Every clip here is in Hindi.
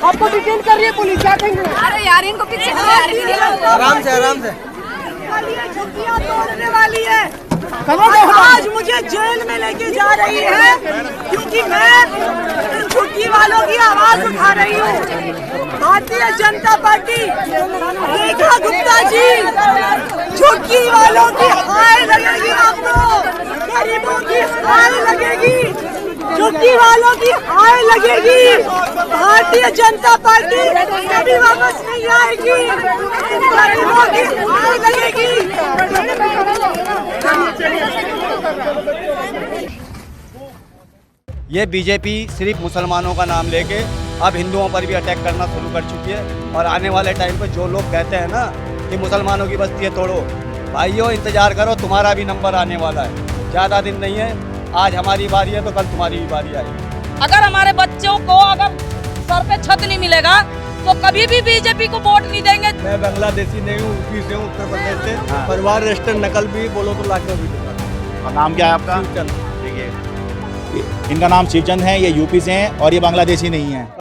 आपको डिटेन कर रही है पुलिस, क्या कहेंगे? अरे यार इनको पीछे आराम से आराम से। झुग्गियां तोड़ने वाली है। आज मुझे जेल में लेके जा रही है क्योंकि मैं इन झुग्गी वालों की आवाज उठा रही हूँ। भारतीय जनता पार्टी, रेखा गुप्ता जी, झुग्गी वालों की हाय लगेगी आपको, गरीबों की हाय लगेगी, झुग्गी वालों की हाय लगेगी। भारतीय जनता पार्टी कभी वापस नहीं आएगी, गरीबों की हाय लगेगी। ये बीजेपी सिर्फ मुसलमानों का नाम लेके अब हिंदुओं पर भी अटैक करना शुरू कर चुकी है। और आने वाले टाइम पे जो लोग कहते हैं ना कि मुसलमानों की बस्तियाँ तोड़ो, भाइयों इंतजार करो, तुम्हारा भी नंबर आने वाला है। ज़्यादा दिन नहीं है, आज हमारी बारी है तो कल तुम्हारी भी बारी आएगी। अगर हमारे बच्चों को अगर सर पे छत नहीं मिलेगा तो कभी भी बीजेपी को वोट नहीं देंगे। मैं बांग्लादेशी नहीं हूँ, यूपी से हूँ, उत्तर प्रदेश से। परिवार रजिस्टर नकल भी बोलो तो लाख में भी दूंगा। और नाम क्या है आपका? शिवचंद। देखिए, इनका नाम शिवचंद है, ये यूपी से हैं और ये बांग्लादेशी नहीं है।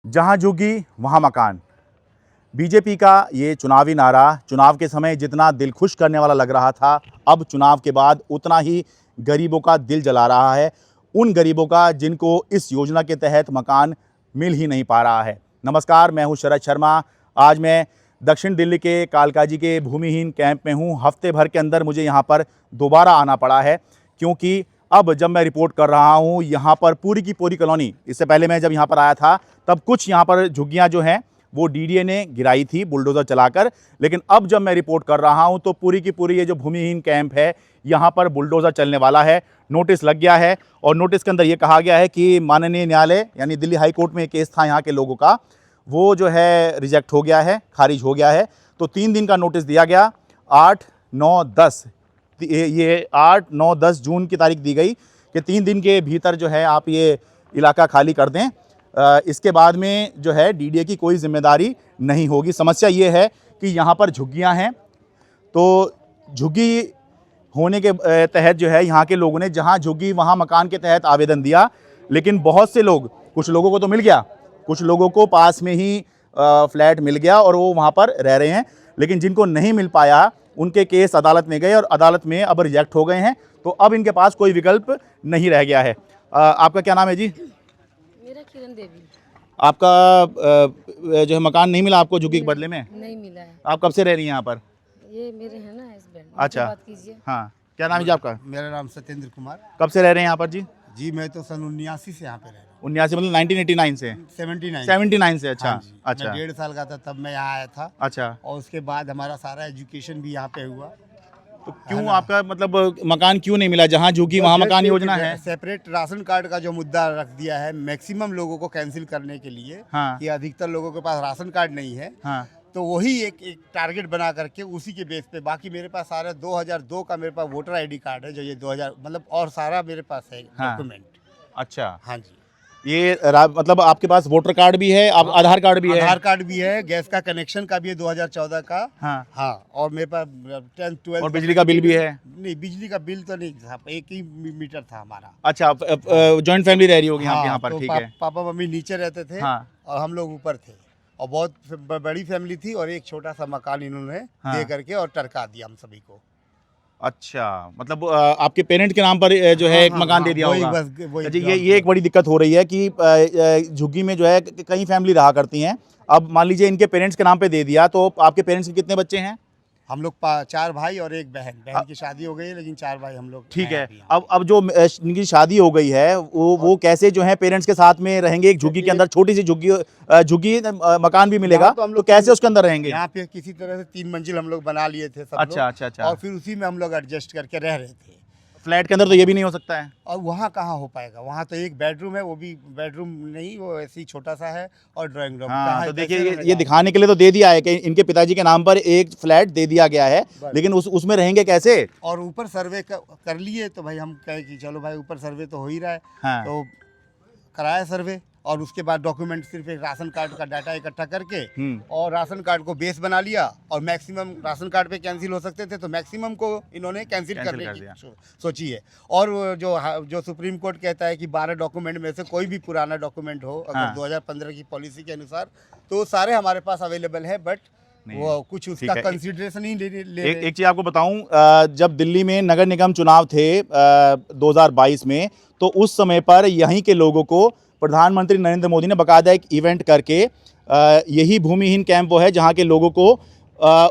जहां झुग्गी वहां मकान, बीजेपी का ये चुनावी नारा चुनाव के समय जितना दिल खुश करने वाला लग रहा था, अब चुनाव के बाद उतना ही गरीबों का दिल जला रहा है। उन गरीबों का जिनको इस योजना के तहत मकान मिल ही नहीं पा रहा है। नमस्कार, मैं हूं शरद शर्मा। आज मैं दक्षिण दिल्ली के कालकाजी के भूमिहीन कैंप में हूं। हफ्ते भर के अंदर मुझे यहां पर दोबारा आना पड़ा है क्योंकि अब जब मैं रिपोर्ट कर रहा हूं यहाँ पर पूरी की पूरी कॉलोनी, इससे पहले मैं जब यहाँ पर आया था तब कुछ यहाँ पर झुग्गियाँ जो हैं वो डीडीए ने गिराई थी बुलडोज़र चलाकर, लेकिन अब जब मैं रिपोर्ट कर रहा हूं तो पूरी की पूरी ये जो भूमिहीन कैंप है यहाँ पर बुलडोज़र चलने वाला है। नोटिस लग गया है और नोटिस के अंदर ये कहा गया है कि माननीय न्यायालय यानी दिल्ली हाई कोर्ट में एक केस था यहाँ के लोगों का, वो जो है रिजेक्ट हो गया है, खारिज हो गया है। तो 3 दिन का नोटिस दिया गया, 8, 9, 10, ये 8, 9, 10 जून की तारीख दी गई कि 3 दिन के भीतर जो है आप ये इलाका खाली कर दें। इसके बाद में जो है डीडीए की कोई जिम्मेदारी नहीं होगी। समस्या ये है कि यहाँ पर झुग्गियाँ हैं, तो झुग्गी होने के तहत जो है यहाँ के लोगों ने जहाँ झुग्गी वहाँ मकान के तहत आवेदन दिया, लेकिन बहुत से लोग, कुछ लोगों को तो मिल गया, कुछ लोगों को पास में ही फ्लैट मिल गया और वो वहाँ पर रह रहे हैं, लेकिन जिनको नहीं मिल पाया उनके केस अदालत में गए और अदालत में अब रिजेक्ट हो गए हैं। तो अब इनके पास कोई विकल्प नहीं रह गया है। आपका क्या नाम है जी? मेरा किरण देवी। आपका जो है मकान नहीं मिला आपको झुग्गी के बदले में? नहीं मिला है। आप कब से रह रही हैं यहाँ पर? ये मेरे हैं ना हस्बैंड। अच्छा, बात कीजिए। हाँ, क्या नाम है जी आपका? मेरा नाम सत्येंद्र कुमार। कब से रह रहे हैं यहाँ पर जी? जी मैं तो सन 79 से यहाँ पे रह रहा हूँ। 79 मतलब 1989 से? 79 से। अच्छा, हाँ जी। अच्छा। मैं 1.5 साल का था तब मैं यहाँ आया था। अच्छा, और उसके बाद हमारा सारा एजुकेशन भी यहाँ पे हुआ। तो क्यों आपका मतलब मकान क्यों नहीं मिला? जहाँ झुग्गी वहाँ मकान योजना है। सेपरेट राशन कार्ड का जो मुद्दा रख दिया है मैक्सिमम लोगों को कैंसिल करने के लिए, हाँ। कि अधिकतर लोगों के पास राशन कार्ड नहीं है, हाँ। तो वही एक टारगेट बना करके उसी के बेस पे, बाकी मेरे पास सारा 2002 का मेरे पास वोटर आईडी कार्ड है, जो ये 2000 मतलब और सारा मेरे पास है डॉक्यूमेंट। अच्छा, हाँ जी। ये मतलब आपके पास वोटर कार्ड भी है, आप आधार कार्ड भी है? आधार कार्ड भी है, गैस का कनेक्शन का भी है 2014 का। हाँ, हाँ, और मेरे पास 10th 12th और बिजली का बिल भी है? नहीं, बिजली का बिल तो नहीं था, एक ही मीटर था हमारा। अच्छा, जॉइंट फैमिली रह रही होगी हाँ, यहाँ पर? तो ठीक है। पापा मम्मी नीचे रहते थे, हाँ। और हम लोग ऊपर थे, और बहुत बड़ी फैमिली थी, और एक छोटा सा मकान इन्होंने दे करके और टरका दिया हम सभी को। अच्छा, मतलब आपके पेरेंट के नाम पर जो है एक मकान दे दिया होगा। वही ये एक बड़ी दिक्कत हो रही है कि झुग्गी में जो है कई फैमिली रहा करती हैं। अब मान लीजिए इनके पेरेंट्स के नाम पे दे दिया, तो आपके पेरेंट्स के कितने बच्चे हैं? हम लोग 4 भाई और एक बहन की शादी हो गई है, लेकिन 4 भाई हम लोग। ठीक है। अब जो इनकी शादी हो गई है वो कैसे जो है पेरेंट्स के साथ में रहेंगे? एक झुग्गी के अंदर छोटी सी झुग्गी मकान भी मिलेगा, तो कैसे उसके अंदर रहेंगे? यहाँ पे किसी तरह से 3 मंजिल हम लोग बना लिए थे सब लोग। अच्छा। और फिर उसी में हम लोग एडजस्ट करके रह रहे थे। फ्लैट के अंदर तो ये भी नहीं हो सकता है। और वहाँ कहाँ हो पाएगा? वहाँ तो एक बेडरूम है, वो भी बेडरूम नहीं, वो ऐसे ही छोटा सा है, और ड्राइंग रूम। हाँ, तो देखिए ये दिखाने के लिए तो दे दिया है कि इनके पिताजी के नाम पर एक फ्लैट दे दिया गया है, लेकिन उसमें रहेंगे कैसे? और ऊपर सर्वे कर लिए, तो भाई हम कहे कि चलो भाई ऊपर सर्वे तो हो ही रहा है। हाँ। तो कराया सर्वे, और उसके बाद डॉक्यूमेंट सिर्फ एक राशन कार्ड का डाटा इकट्ठा करके और राशन कार्ड को बेस बना लिया और मैक्सिमम राशन कार्ड पे कैंसिल हो सकते थे तो मैक्सिमम को इन्होंने कैंसिल करने की सोची है। और जो सुप्रीम कोर्ट कहता है कि 12 डॉक्यूमेंट में से कोई भी पुराना डॉक्यूमेंट हो अगर 2015 की पॉलिसी के अनुसार तो सारे हमारे पास अवेलेबल है, बट वो कुछ उसका कंसिडरेशन ही ले एक चीज आपको बताऊं, जब दिल्ली में नगर निगम चुनाव थे 2022 में, तो उस समय पर यहीं के लोगों को प्रधानमंत्री नरेंद्र मोदी ने बाकायदा एक इवेंट करके यही भूमिहीन कैंप वो है जहां के लोगों को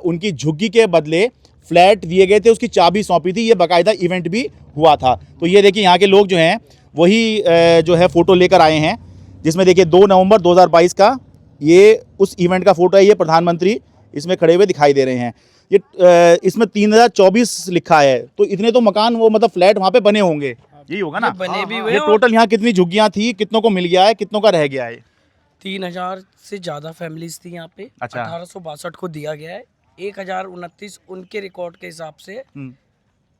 उनकी झुग्गी के बदले फ्लैट दिए गए थे, उसकी चाबी सौंपी थी। ये बाकायदा इवेंट भी हुआ था। तो ये देखिए यहाँ के लोग जो हैं वही जो है फोटो लेकर आए हैं, जिसमें देखिए 2 नवंबर 2022 का ये उस इवेंट का फोटो है। ये प्रधानमंत्री इसमें खड़े हुए दिखाई दे रहे हैं। ये इसमें 3024 लिखा है, तो इतने तो मकान वो मतलब फ्लैट वहाँ पे बने होंगे, यही होगा ना? बने भी हुए। ये टोटल यहाँ कितनी झुग्गियाँ थी, कितनों को मिल गया है, कितनों का रह गया है? 3000 से ज्यादा फैमिलीज थी यहाँ पे। अच्छा। 1862 को दिया गया है। 1029 उनके रिकॉर्ड के हिसाब से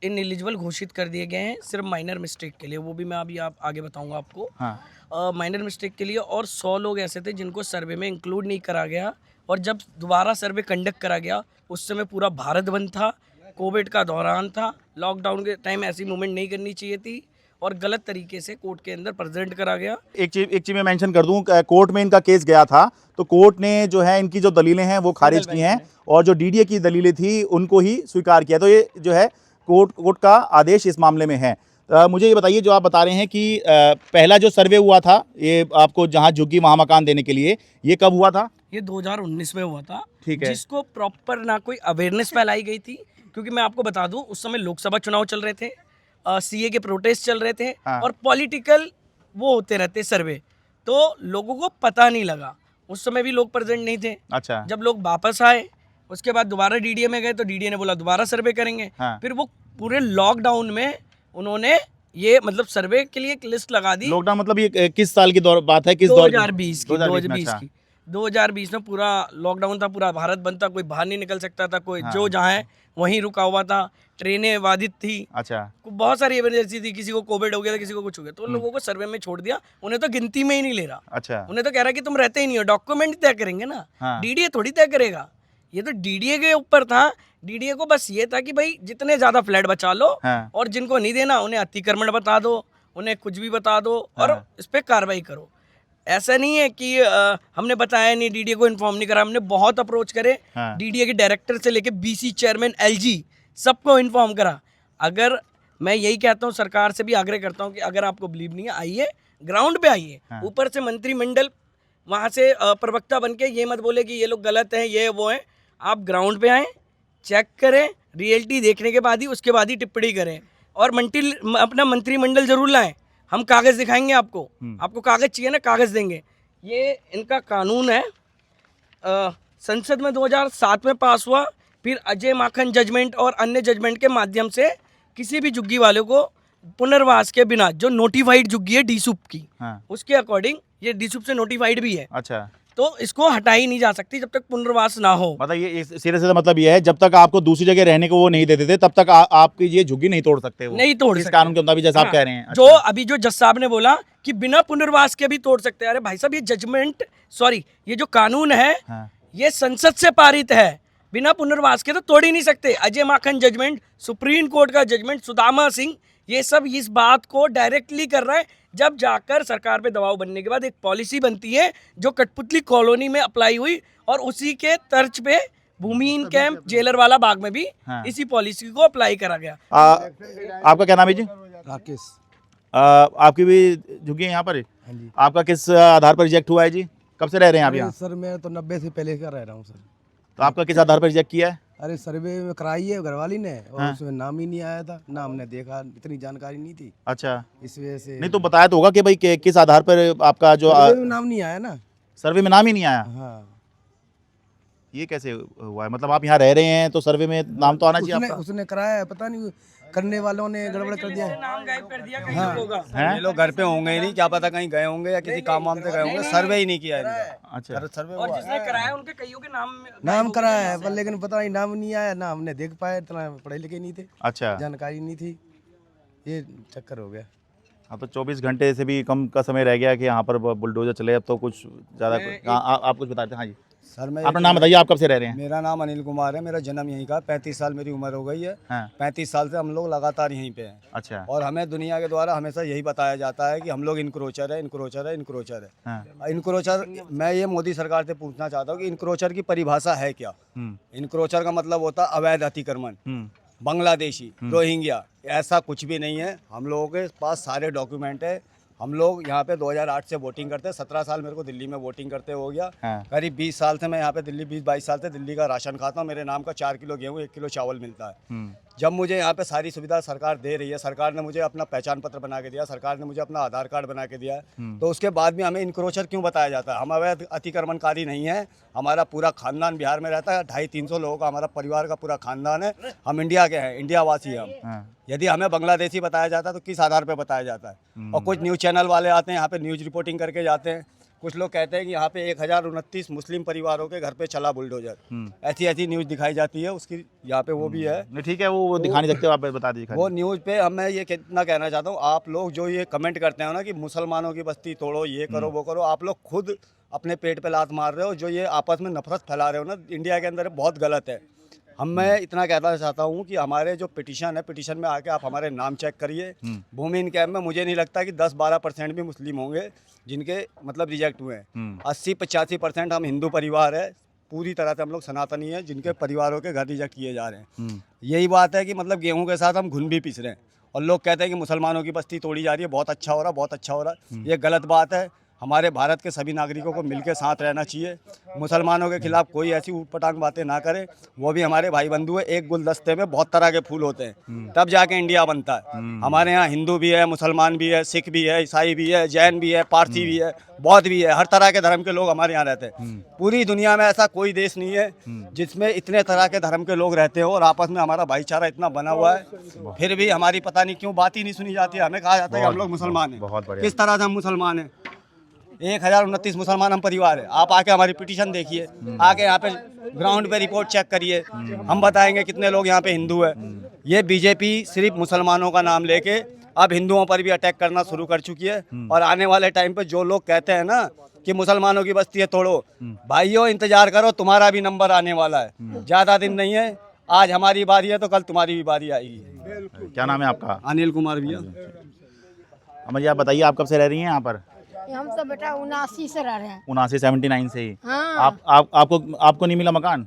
इनएलिजिबल घोषित कर दिए गए हैं, सिर्फ माइनर मिस्टेक के लिए। वो भी मैं अभी आप आगे बताऊंगा आपको। हाँ। माइनर मिस्टेक के लिए। और 100 लोग ऐसे थे जिनको सर्वे में इंक्लूड नहीं करा गया। और जब दोबारा सर्वे कंडक्ट करा गया उस समय पूरा भारत बंद था, कोविड का दौरान था, लॉकडाउन के टाइम ऐसी मूवमेंट नहीं करनी चाहिए थी और गलत तरीके से कोर्ट के अंदर प्रेजेंट करा गया। एक चीज मैं मेंशन कर दूं, कोर्ट में इनका केस गया था तो कोर्ट ने जो है इनकी जो दलीलें हैं वो खारिज की हैं और जो डीडीए की दलीलें थी उनको ही स्वीकार किया। तो ये जो है कोर्ट का आदेश इस मामले में है। मुझे ये बताइए, जो आप बता रहे हैं कि पहला जो सर्वे हुआ था ये आपको जहां झुग्गी वहां मकान देने के लिए, ये कब हुआ था? ये 2019 में हुआ था। ठीक है। जिसको प्रॉपर ना कोई अवेयरनेस फैलाई गई थी, क्योंकि मैं आपको बता दूं उस समय लोकसभा चुनाव चल रहे थे, सीए के प्रोटेस्ट चल रहे थे। हाँ। और पॉलिटिकल वो होते रहते सर्वे, तो लोगों को पता नहीं लगा। उस समय भी लोग प्रेजेंट नहीं थे। अच्छा। जब लोग वापस आए उसके बाद दोबारा डीडीए में गए तो डीडीए ने बोला दोबारा सर्वे करेंगे। हाँ। फिर वो पूरे लॉकडाउन में उन्होंने ये मतलब सर्वे के लिए एक लिस्ट लगा दी। लॉकडाउन मतलब ये किस साल की बात है? किस दौर की? 2020 की। 2020 की 2020 में पूरा लॉकडाउन था, पूरा भारत बंद था, कोई बाहर नहीं निकल सकता था, कोई जो जहाँ है वहीं रुका हुआ था, ट्रेनें बाधित थी। अच्छा। बहुत सारी इमरजेंसी थी, किसी को कोविड हो गया था, किसी को कुछ हो गया, तो लोगों को सर्वे में छोड़ दिया। उन्हें तो गिनती में ही नहीं ले रहा। अच्छा। उन्हें तो कह रहा है कि तुम रहते ही नहीं हो, डॉक्यूमेंट तय करेंगे ना। हाँ। डीडीए थोड़ी तय करेगा, ये तो डीडीए के ऊपर था। डीडीए को बस ये था कि भाई जितने ज्यादा फ्लैट बचा लो। हाँ। और जिनको नहीं देना उन्हें अतिक्रमण बता दो, उन्हें कुछ भी बता दो और इस पर कार्रवाई करो। ऐसा नहीं है कि हमने बताया नहीं, डीडीए को इन्फॉर्म नहीं करा। हमने बहुत अप्रोच करे, डीडीए के डायरेक्टर से लेके बीसी चेयरमैन, एलजी, सबको इन्फॉर्म करा। अगर मैं यही कहता हूँ, सरकार से भी आग्रह करता हूँ कि अगर आपको बिलीव नहीं है, आइए ग्राउंड पे आइए। ऊपर से मंत्रिमंडल वहाँ से प्रवक्ता बन के ये मत बोले कि ये लोग गलत हैं, ये वो हैं। आप ग्राउंड पे आएँ, चेक करें, रियलिटी देखने के बाद ही उसके बाद ही टिप्पणी करें। और अपना मंत्रिमंडल जरूर लाएं, हम कागज़ दिखाएंगे आपको। आपको कागज़ चाहिए ना, कागज़ देंगे। ये इनका कानून है, संसद में 2007 में पास हुआ। फिर अजय माखन जजमेंट और अन्य जजमेंट के माध्यम से किसी भी झुग्गी वाले को पुनर्वास के बिना, जो नोटिफाइड झुग्गी है डीसूप की, उसके अकॉर्डिंग ये डीसूप से नोटिफाइड भी है। अच्छा। तो इसको हटाई नहीं जा सकती जब तक पुनर्वास ना हो। मतलब ये सीधे सीधा मतलब ये है, जब तक आपको दूसरी जगह रहने को वो नहीं देते थे तब तक आपकी ये झुग्गी नहीं तोड़ सकते वो। नहीं तोड़ इस सकते। कानून के मुताबिक जैसा आप कह रहे हैं। जो अभी जो जज साहब ने बोला कि बिना पुनर्वास के भी तोड़ सकते हैं। अरे भाई साहब, ये जजमेंट, सॉरी, ये जो कानून है ये संसद से पारित है, बिना पुनर्वास के तो तोड़ ही नहीं सकते। अजय माखन जजमेंट, सुप्रीम कोर्ट का जजमेंट, सुदामा सिंह, ये सब इस बात को डायरेक्टली कर रहा है। जब जाकर सरकार पे दबाव बनने के बाद एक पॉलिसी बनती है जो कठपुतली कॉलोनी में अप्लाई हुई, और उसी के तर्ज पे भूमिहीन कैंप, जेलर वाला बाग में भी इसी पॉलिसी को अप्लाई करा गया। आपका क्या नाम है जी? राकेश। आपकी भी झुग्गी है यहाँ पर? हाँ जी। आपका किस आधार पर रिजेक्ट हुआ है जी? कब से रह रहे हैं आप यहाँ? सर मैं तो 90 से पहले का रह रहा हूँ सर। तो आपका किस आधार पर रिजेक्ट किया है? अरे सर्वे में कराई है घरवाली ने, और उसमें नाम ही नहीं आया था ना, हमने देखा, इतनी जानकारी नहीं थी। अच्छा। इस वजह से नहीं तो बताया तो होगा कि भाई किस आधार पर आपका जो सर्वे में नाम नहीं आया ना। सर्वे में नाम ही नहीं आया? हाँ। ये कैसे हुआ है? मतलब आप यहाँ रह रहे हैं तो सर्वे में नाम तो आना चाहिए आपका। उसने कराया है, पता नहीं करने वालों ने गड़बड़ कर दिया है। नाम गायब कर दिया, कहीं होगा। ये लोग घर पे होंगे ही नहीं, क्या पता कहीं गए होंगे या किसी काम वाम से गए होंगे, सर्वे ही नहीं किया इनका। अच्छा। सर्वे और जिसने कराया उनके कईयों के नाम कराया है पर लेकिन पता नहीं नाम नहीं आया ना, हमने देख पाए, इतना पढ़े लिखे नहीं थे, अच्छा। जानकारी नहीं थी, ये चक्कर हो गया। हाँ, तो 24 घंटे से भी कम का समय रह गया कि यहाँ पर बुलडोजर चले, अब तो कुछ ज़्यादा आप कुछ बताते हैं। हाँ जी सर, मैं अपना नाम बताइए, आप कब से रह रहे हैं? मेरा नाम अनिल कुमार है, मेरा जन्म यहीं का, 35 साल मेरी उम्र हो गई है। हाँ। 35 साल से हम लोग लगातार यहीं पे हैं। अच्छा। और हमें दुनिया के द्वारा हमेशा यही बताया जाता है कि हम लोग इनक्रोचर है, इनक्रोचर है, इनक्रोचर है। हाँ। इनक्रोचर, मैं ये मोदी सरकार से पूछना चाहता हूँ कि इनक्रोचर की परिभाषा है क्या? इनक्रोचर का मतलब होता है अवैध अतिक्रमण, बांग्लादेशी, रोहिंग्या। ऐसा कुछ भी नहीं है। हम लोगों के पास सारे डॉक्यूमेंट है। हम लोग यहाँ पे 2008 से वोटिंग करते हैं। 17 साल मेरे को दिल्ली में वोटिंग करते हो गया। हाँ। करीब 20 साल से मैं यहाँ पे दिल्ली 20-22 साल से दिल्ली का राशन खाता हूँ। मेरे नाम का 4 किलो गेहूँ, 1 किलो चावल मिलता है। जब मुझे यहाँ पे सारी सुविधा सरकार दे रही है, सरकार ने मुझे अपना पहचान पत्र बना के दिया, सरकार ने मुझे अपना आधार कार्ड बना के दिया है, तो उसके बाद भी हमें इनक्रोचर क्यों बताया जाता है? हम अवैध अतिक्रमणकारी नहीं है। हमारा पूरा खानदान बिहार में रहता है। 250-300 लोगों का हमारा परिवार का पूरा खानदान है। हम इंडिया के हैं, इंडिया वासी हैं हम। यदि हमें बांग्लादेशी बताया जाता है तो किस आधार पर बताया जाता है? और कुछ न्यूज़ चैनल वाले आते हैं यहाँ पे, न्यूज़ रिपोर्टिंग करके जाते हैं। कुछ लोग कहते हैं कि यहाँ पे 1029 मुस्लिम परिवारों के घर पे चला बुलडोजर। ऐसी न्यूज़ दिखाई जाती है, उसकी यहाँ पे वो भी है। नहीं ठीक है, वो दिखा नहीं सकते, आप बता दीजिए। वो न्यूज़ पे हम मैं ये कितना कहना चाहता हूँ, आप लोग जो ये कमेंट करते हैं ना कि मुसलमानों की बस्ती तोड़ो, ये करो वो करो, आप लोग खुद अपने पेट पे लात मार रहे हो। जो ये आपस में नफरत फैला रहे हो ना इंडिया के अंदर, बहुत गलत है। मैं इतना कहना चाहता हूँ कि हमारे जो पिटीशन है, पिटीशन में आके आप हमारे नाम चेक करिए। भूमि कैम्प में मुझे नहीं लगता कि 10-12% भी मुस्लिम होंगे जिनके मतलब रिजेक्ट हुए हैं। 80-85% हम हिंदू परिवार है, पूरी तरह से हम लोग सनातनी हैं, जिनके परिवारों के घर रिजेक्ट किए जा रहे हैं। यही बात है कि मतलब गेहूं के साथ हम घुन भी पीस रहे हैं और लोग कहते हैं कि मुसलमानों की बस्ती तोड़ी जा रही है, बहुत अच्छा हो रहा है, बहुत अच्छा हो रहा है। ये गलत बात है। हमारे भारत के सभी नागरिकों को मिलकर साथ रहना चाहिए। मुसलमानों के खिलाफ कोई ऐसी ऊटपटांग बातें ना करे। वो भी हमारे भाई बंधु है। एक गुलदस्ते में बहुत तरह के फूल होते हैं, तब जाके इंडिया बनता है। हमारे यहाँ हिंदू भी है, मुसलमान भी है, सिख भी है, ईसाई भी है, जैन भी है, पारसी भी है, बौद्ध भी है। हर तरह के धर्म के लोग हमारे यहाँ रहते हैं। पूरी दुनिया में ऐसा कोई देश नहीं है जिसमें इतने तरह के धर्म के लोग रहते हो और आपस में हमारा भाईचारा इतना बना हुआ है। फिर भी हमारी पता नहीं क्यों बात ही नहीं सुनी जाती है। हमें कहा जाता है कि हम लोग मुसलमान हैं। किस तरह से हम मुसलमान हैं? 1029 मुसलमान हम परिवार है। आप आके हमारी पिटीशन देखिए, आके यहाँ पे ग्राउंड पे रिपोर्ट चेक करिए, हम बताएंगे कितने लोग यहाँ पे हिंदू है। ये बीजेपी सिर्फ मुसलमानों का नाम लेके अब हिंदुओं पर भी अटैक करना शुरू कर चुकी है। और आने वाले टाइम पे जो लोग कहते हैं ना कि मुसलमानों की बस्ती है तोड़ो, भाइयों इंतजार करो, तुम्हारा भी नंबर आने वाला है। ज़्यादा दिन नहीं है, आज हमारी बारी है तो कल तुम्हारी भी बारी आएगी। क्या नाम है आपका? अनिल कुमार भैया। अमर जी आप बताइए, आप कब से रह रही हैं यहाँ पर? हम तो बेटा 79 से रह रहे हैं। 79 से ही? हाँ। आपको नहीं मिला मकान?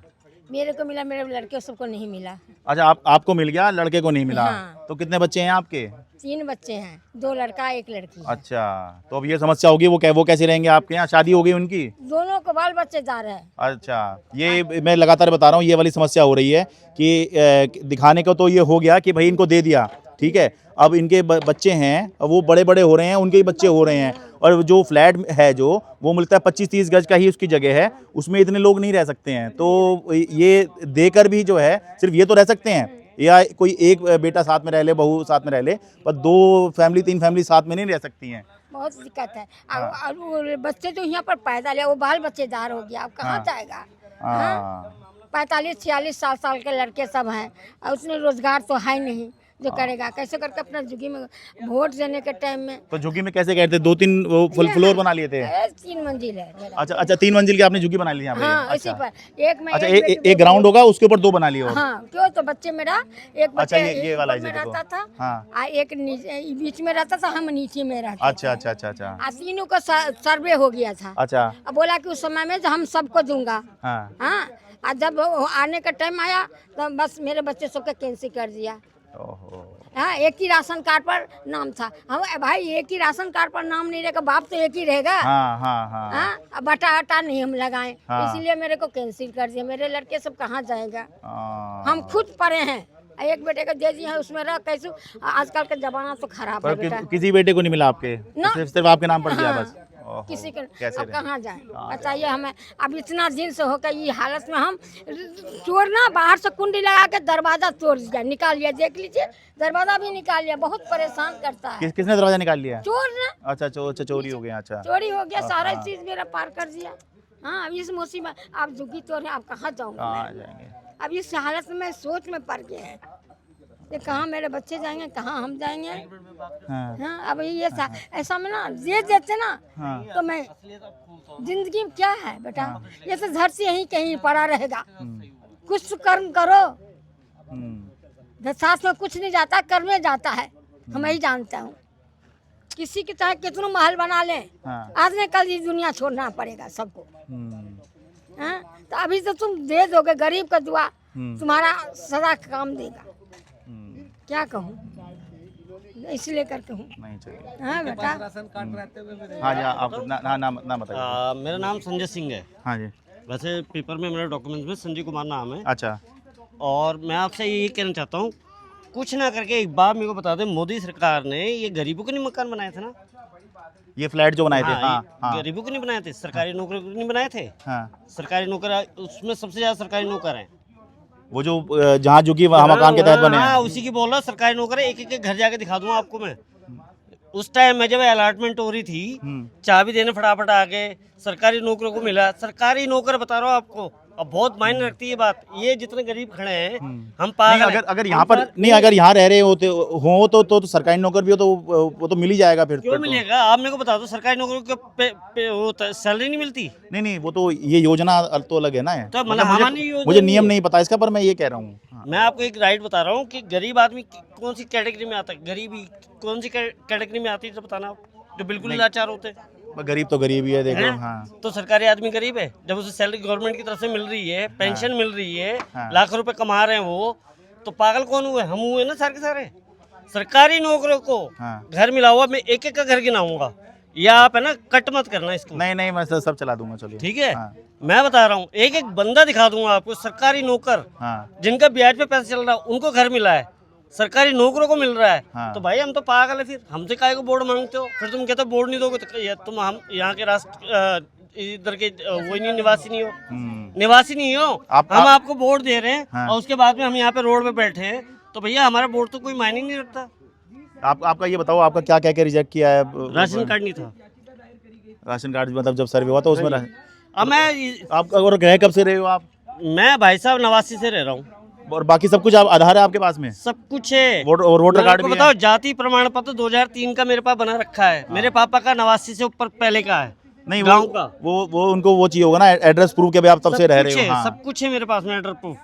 मेरे को मिला, मेरे लड़के सबको नहीं मिला। अच्छा, आपको मिल गया, लड़के को नहीं मिला। हाँ। तो कितने बच्चे हैं आपके? 3 बच्चे हैं, 2 लड़का 1 लड़की है। अच्छा, तो अब ये समस्या होगी, वो कैसे रहेंगे आपके यहाँ? शादी हो गई उनकी? दोनों को बाल बच्चेदार है। अच्छा, ये मैं लगातार बता रहा हूँ, ये वाली समस्या हो रही है कि दिखाने को तो ये हो गया कि भाई इनको दे दिया, ठीक है, अब इनके बच्चे हैं, वो बड़े बड़े हो रहे हैं, उनके ही बच्चे हो रहे हैं। और जो फ्लैट है जो वो मिलता है 25-30 गज का ही उसकी जगह है, उसमें इतने लोग नहीं रह सकते हैं। तो ये देकर भी जो है सिर्फ ये तो रह सकते हैं, या कोई एक बेटा साथ में रह ले, बहू साथ में रह ले, पर 2 फैमिली 3 फैमिली साथ में नहीं रह सकती हैं। बहुत दिक्कत है। और वो बच्चे जो यहाँ पर पैदा लिया वो बाल बच्चेदार हो गया, अब कहाँ जाएगा? 45-46 साल के लड़के सब हैं और उसमें रोजगार तो है नहीं जो करेगा। कैसे करके अपना झुग्गी में वोट देने के टाइम में? तो झुग्गी में कैसे कहते? 2-3 फ्लोर बना लिए थे? 3 मंजिल है मेरा। अच्छा 3 मंजिल की आपने झुग्गी बना ली यहाँ पे? हाँ, अच्छा। इसी पर एक में अच्छा, एक ग्राउंड होगा, उसके ऊपर 2 बना लिए? हाँ, क्यों? तो बच्चे मेरा एक बच्चा अच्छा, ये वाला में रहता था। हाँ। एक बीच में रहता था, हम नीचे में रहते। अच्छा। तीनों का सर्वे हो गया था। अच्छा। अब बोला कि उस समय में हम सबको दूंगा। हाँ, और जब आने का टाइम आया तो बस मेरे बच्चे सबके कैंसिल कर दिया। हाँ, एक ही राशन कार्ड पर नाम था। हम भाई एक ही राशन कार्ड पर नाम नहीं रहेगा, बाप तो एक ही रहेगा। हाँ, अब बटा नहीं हम लगाए, इसीलिए मेरे को कैंसिल कर दिया। मेरे लड़के सब कहाँ जाएगा? हम खुद पढ़े हैं, एक बेटे को दे दिए हैं, उसमें रह कैसे? आजकल का जमाना तो खराब है बेटा। किसी बेटे को नहीं मिला आपके? सिर्फ आपके नाम पर दिया बस? किसी के अब कहाँ जाए बताइए हमें? अब इतना दिन से होकर ये हालत में हम चोर ना बाहर से कुंडी लगा के दरवाजा तोड़ दिया, निकाल लिया, देख लीजिए दरवाजा भी निकाल लिया। बहुत परेशान करता है। किसने दरवाजा निकाल लिया? चोर ने। अच्छा, चोरी हो गया। अच्छा, चोरी हो गया, सारा चीज मेरा पार कर दिया। हाँ, इस मुसीबत आप झुग्गी तोड़, आप कहाँ जाऊँगा? अब इस हालत में सोच में पड़ गए हैं। ये कहाँ मेरे बच्चे जाएंगे, कहाँ हम जाएंगे। हाँ। हाँ अब ये ऐसा में ना दे देते ना तो मैं जिंदगी में क्या है बेटा, ये तो घर से यहीं कहीं पड़ा रहेगा। कुछ तो कर्म करो, सास में कुछ नहीं जाता, कर्म में जाता है। हम यही जानता हूँ, किसी की चाहे कितना महल बना ले, आज न कल ये दुनिया छोड़ना पड़ेगा सबको। हाँ तो अभी तो तुम दे दोगे, गरीब का दुआ तुम्हारा सदा काम देगा। क्या कहूँ, इसलिए करके हूँ। नहीं चाहिए। हाँ बेटा। हाँ जी, आप नाम बताइए। मेरा नाम संजय सिंह है। हाँ जी। वैसे पेपर में मेरे डॉक्यूमेंट्स में संजय कुमार नाम है। अच्छा। और मैं आपसे ये कहना चाहता हूँ, कुछ ना करके एक बार मेरे को बता दें, मोदी सरकार ने ये गरीबों के नहीं मकान बनाए थे ना, ये फ्लैट जो बनाए थे। हाँ। गरीबों को नहीं बनाए थे, सरकारी नौकरी को नहीं बनाए थे। हाँ। सरकारी नौकर, उसमें सबसे ज्यादा सरकारी नौकर हैं वो जो जहाँ झुकी वहाँ मकान के तहत बने हैं। उसी की बोल रहा सरकारी नौकर है। एक घर जाके दिखा दूंगा आपको मैं। उस टाइम में जब अलॉटमेंट हो रही थी, चाबी देने फटाफट आ गए, सरकारी नौकरों को मिला। सरकारी नौकर बता रहा हूँ आपको, अब बहुत मायने रखती है बात। ये जितने गरीब खड़े हैं हम पागल। अगर यहाँ पर नहीं, अगर यहाँ रह रहे होते हो तो सरकारी नौकर भी हो तो वो तो मिल ही जाएगा फिर। क्यों मिलेगा? आप मेरे को बता दो, सरकारी नौकरों को सैलरी नहीं मिलती? नहीं, वो तो ये योजना तो अलग है ना। तो मुझे नियम नहीं पता इसका, पर मैं ये कह रहा हूँ। मैं आपको एक राइट बता रहा हूँ कि गरीब आदमी कौन सी कैटेगरी में आता है, गरीबी कौन सी कैटेगरी में आती है, तो बताना आप। जो बिल्कुल लाचार होते हैं। गरीब तो गरीब ही है, देखो। हाँ। तो सरकारी आदमी गरीब है, जब उसे सैलरी गवर्नमेंट की तरफ से मिल रही है, पेंशन मिल रही है, लाखों रुपए कमा रहे हैं वो, तो पागल कौन हुए? हम हुए ना सारे के सारे। सरकारी नौकरियों को घर मिला हुआ, मैं एक एक का घर गिनाऊंगा। या आप है ना, कट मत करना इसको। नहीं, मैं सब चला दूंगा। चलिए ठीक है। मैं बता रहा हूँ, एक एक बंदा दिखा दूंगा आपको, सरकारी नौकर जिनका ब्याज पे पैसा चल रहा है, उनको घर मिला है, सरकारी नौकरों को मिल रहा है। तो भाई हम तो पागल है, फिर हमसे काहे को बोर्ड मांगते हो? फिर तुम कहते हो बोर्ड नहीं दोगे, तो तुम हम यहाँ के राष्ट्र इधर के वही नहीं, निवासी नहीं हो। निवासी नहीं हो, हम आपको बोर्ड दे रहे हैं और उसके बाद में हम यहाँ पे रोड पे बैठे हैं, तो भैया हमारा बोर्ड तो कोई मायने नहीं रखता। आपका ये बताओ, आपका क्या कह के रिजेक्ट किया है? राशन कार्ड नहीं था। राशन कार्ड मतलब जब सर्वे हुआ तो उसमें अब मैं आप और गए कब से रहे हो आप? मैं भाई साहब नवासी से रह रहा हूँ। और बाकी सब कुछ आधार है आपके पास में? सब कुछ है। वोटर कार्ड भी बताओ, जाति प्रमाण पत्र 2003 का मेरे पास बना रखा है। मेरे पापा का 89 से ऊपर पहले का है। नहीं, गाँव का वो उनको वो चाहिए होगा ना, एड्रेस प्रूफ के भी आप तब से रह रहे हो। सब कुछ है मेरे पास में एड्रेस प्रूफ।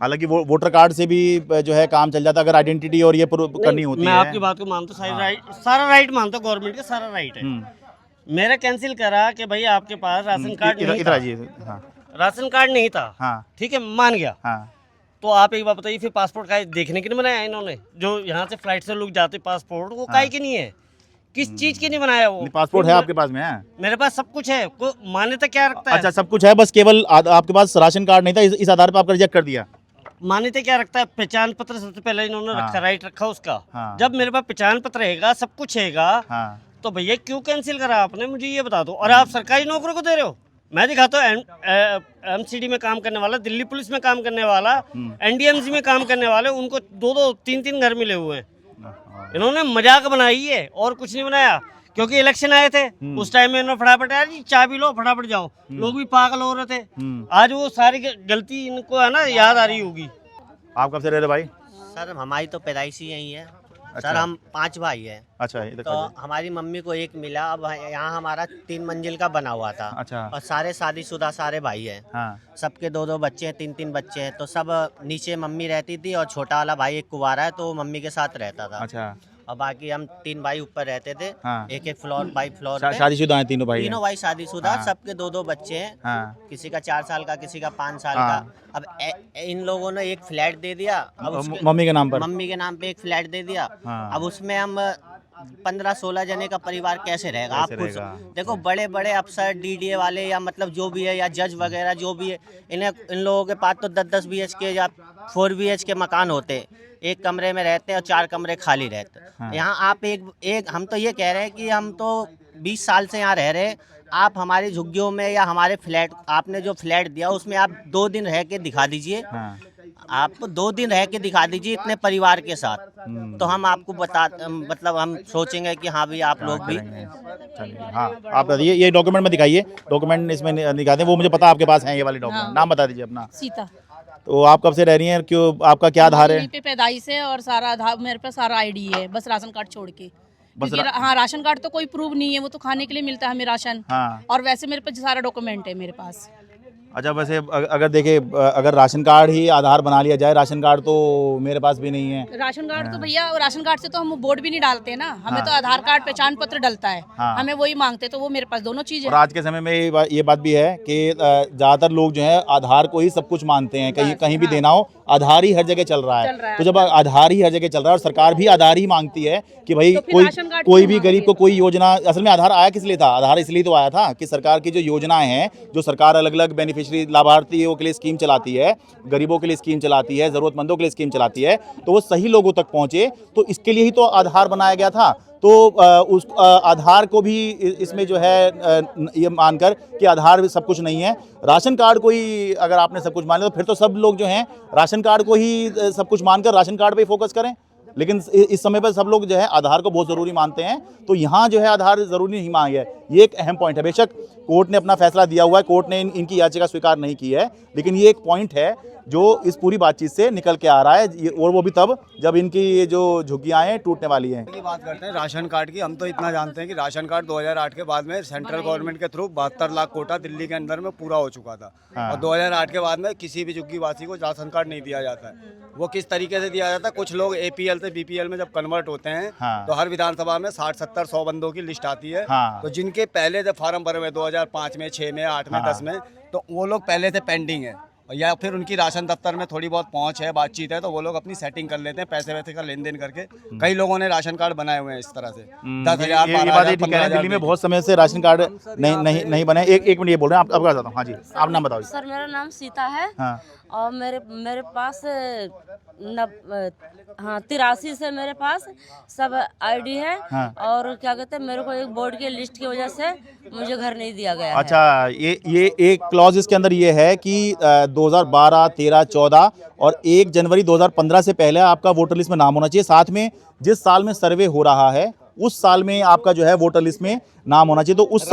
हालांकि वो वोटर कार्ड से भी जो है काम चल जाता, अगर आइडेंटिटी और ये प्रूफ करनी होती है। मैं आपकी बात को मानता हूँ, सारा राइट मानता हूँ, गवर्नमेंट का सारा राइट है। मेरा कैंसिल करा कि भाई आपके पास राशन कार्ड नहीं था। राशन कार्ड नहीं था, ठीक है, मान गया। तो आप एक बात बताइए, फिर पासपोर्ट का देखने के नहीं बनाया इन्होंने? जो यहाँ से फ्लाइट से लोग जाते पासपोर्ट, वो काहे के नहीं है? किस चीज के नहीं बनाया वो? पासपोर्ट है आपके पास में? है मेरे पास सब कुछ है। को मान्यता क्या रखता है? अच्छा, सब कुछ है, बस केवल आपके पास राशन कार्ड नहीं था, इस आधार पर आपका रिजेक्ट कर दिया। मान्यता क्या रखता है? पहचान पत्र सबसे पहले इन्होंने रखा, राइट रखा उसका। जब मेरे पास पहचान पत्र रहेगा, सब कुछ रहेगा, तो भैया क्यों कैंसिल करा आपने? मुझे ये बता दो। और आप सरकारी नौकरों को दे रहे हो। मैं दिखाता हूँ, एमसीडी में काम करने वाला, दिल्ली पुलिस में काम करने वाला, एनडीएमसी में काम करने वाले, उनको 2-2, 3-3 घर मिले हुए हैं। इन्होंने मजाक बनाई है और कुछ नहीं बनाया, क्योंकि इलेक्शन आए थे उस टाइम में इन्होंने फटाफट यार जी चाबी लो, फटाफट जाओ। लोग भी पागल हो रहे थे। आज वो सारी गलती इनको है ना याद आ रही होगी। आप कब से रह रहे भाई? सर हमारी तो पैदाइश ही यही है। अच्छा। सर हम 5 भाई हैं। अच्छा, तो हमारी मम्मी को एक मिला। अब यहाँ हमारा 3 मंजिल का बना हुआ था। अच्छा। और सारे शादीशुदा सारे भाई हैं। सबके 2-2 बच्चे हैं, 3-3 बच्चे हैं। तो सब नीचे मम्मी रहती थी और छोटा वाला भाई एक कुंवारा है, तो वो मम्मी के साथ रहता था। अच्छा। और बाकी हम 3 भाई ऊपर रहते थे। एक फ्लोर बाई फ्लोर। शादीशुदा हैं तीनों भाई? तीनों भाई शादीशुदा। सबके 2-2 बच्चे हैं। किसी का 4 साल का, किसी का 5 साल का। अब इन लोगों ने एक फ्लैट दे दिया। अब मम्मी के नाम पर? मम्मी के नाम पे एक फ्लैट दे दिया। अब उसमें हम 15-16 जने का परिवार कैसे रहेगा? आप कुछ देखो, बड़े बड़े अफसर, डीडीए वाले या मतलब जो भी है, या जज वगैरह जो भी है, इन लोगों के पास तो 10-10 BHK या 4 BHK मकान होते, एक कमरे में रहते हैं और 4 कमरे खाली रहते। यहाँ आप एक हम तो ये कह रहे हैं कि हम तो 20 साल से यहाँ रह रहे हैं। आप हमारी झुग्गियों में या हमारे फ्लैट, आपने जो फ्लैट दिया उसमें आप 2 दिन रह के दिखा दीजिए। आप 2 दिन रह के दिखा दीजिए इतने परिवार के साथ, तो हम आपको मतलब हम सोचेंगे कि हाँ भी आप लोग भी। हाँ, आप बताइए, ये डॉक्यूमेंट में दिखाइए, डॉक्यूमेंट इसमें दिखा दें। वो मुझे पता आपके पास है ये वाले डॉक्यूमेंट। नाम बता दीजिए अपना। सीता। तो आप कब से रह रही हैं, क्यों, आपका क्या आधार है? यहीं पे पैदाइश है और सारा आधार मेरे पे, सारा आईडी है, बस राशन कार्ड छोड़ के। क्योंकि हाँ, राशन कार्ड तो कोई प्रूफ नहीं है, वो तो खाने के लिए मिलता है हमें राशन। हाँ। और वैसे मेरे पे सारा डॉक्यूमेंट है मेरे पास। अच्छा, वैसे अगर देखे, अगर राशन कार्ड ही आधार बना लिया जाए, राशन कार्ड तो मेरे पास भी नहीं है। राशन कार्ड तो भैया, राशन कार्ड से तो हम वोट भी नहीं डालते ना, हमें तो आधार कार्ड पहचान पत्र डलता है, हमें वही मांगते, तो वो मेरे पास दोनों चीजें। और आज के समय में ये बात भी है कि ज्यादातर लोग जो है आधार को ही सब कुछ मानते हैं, कहीं भी देना हो आधार ही हर जगह चल रहा है। तो जब आधार ही हर जगह चल रहा है और सरकार भी आधार ही मांगती है कि भाई कोई भी गरीब को कोई योजना, असल में आधार आया किस लिए था? आधार इसलिए तो आया था कि सरकार की जो योजनाएं हैं, जो सरकार अलग अलग बेनिफिशियरी लाभार्थियों के लिए स्कीम चलाती है, गरीबों के लिए स्कीम चलाती है, जरूरतमंदों के लिए स्कीम चलाती है, तो वो सही लोगों तक पहुंचे, तो इसके लिए ही तो आधार बनाया गया था। तो उस आधार को भी इसमें जो है ये मानकर कि आधार भी सब कुछ नहीं है, राशन कार्ड को ही अगर आपने सब कुछ मान लिया, तो फिर तो सब लोग जो हैं राशन कार्ड को ही सब कुछ मानकर राशन कार्ड पे ही फोकस करें। लेकिन इस समय पर सब लोग जो है आधार को बहुत ज़रूरी मानते हैं, तो यहाँ जो है आधार ज़रूरी नहीं मांगी है, ये एक अहम पॉइंट है। बेशक कोर्ट ने अपना फैसला दिया हुआ है, कोर्ट ने इनकी याचिका स्वीकार नहीं की है, लेकिन ये एक पॉइंट है जो इस पूरी बातचीत से निकल के आ रहा है, और वो भी तब जब इनकी ये जो झुग्गियाँ हैं टूटने वाली हैं। बात करते हैं राशन कार्ड की, हम तो इतना जानते हैं कि राशन कार्ड 2008 के बाद में सेंट्रल गवर्नमेंट के थ्रू 72 लाख कोटा दिल्ली के अंदर में पूरा हो चुका था। और 2008 के बाद में किसी भी झुग्गी वासी को राशन कार्ड नहीं दिया जाता है। वो किस तरीके से दिया जाता है, कुछ लोग APL से BPL में जब कन्वर्ट होते हैं तो हर विधानसभा में 60, 70, 100 बंदों की लिस्ट आती है। तो जिनके पहले से फार्म भरे हुए 2005 में, 6 में, 8 में, 10 में, तो वो लोग पहले से पेंडिंग है, या फिर उनकी राशन दफ्तर में थोड़ी बहुत पहुंच है, बातचीत है, तो वो लोग अपनी सेटिंग कर लेते हैं, पैसे वैसे का लेन देन करके। कई लोगों ने राशन कार्ड बनाए हुए हैं इस तरह से, 10,000, 12,000। दिल्ली में बहुत समय से राशन कार्ड नहीं बने। एक मिनट, ये बोल रहे हैं, आपको बताता हूँ। हाँ जी, आप नाम बताओ। सर मेरा नाम सीता है। और मेरे पास 83 से मेरे पास सब आईडी है। और क्या कहते हैं, मेरे को एक बोर्ड के लिस्ट की वजह से मुझे घर नहीं दिया गया है। अच्छा, ये एक क्लॉज इसके अंदर ये है कि 2012, 13, 14 और 1 जनवरी 2015 से पहले आपका वोटर लिस्ट में नाम होना चाहिए। साथ में जिस साल में सर्वे हो रहा है उस साल में आपका जो है वोटर लिस्ट में नाम होना चाहिए। तो उस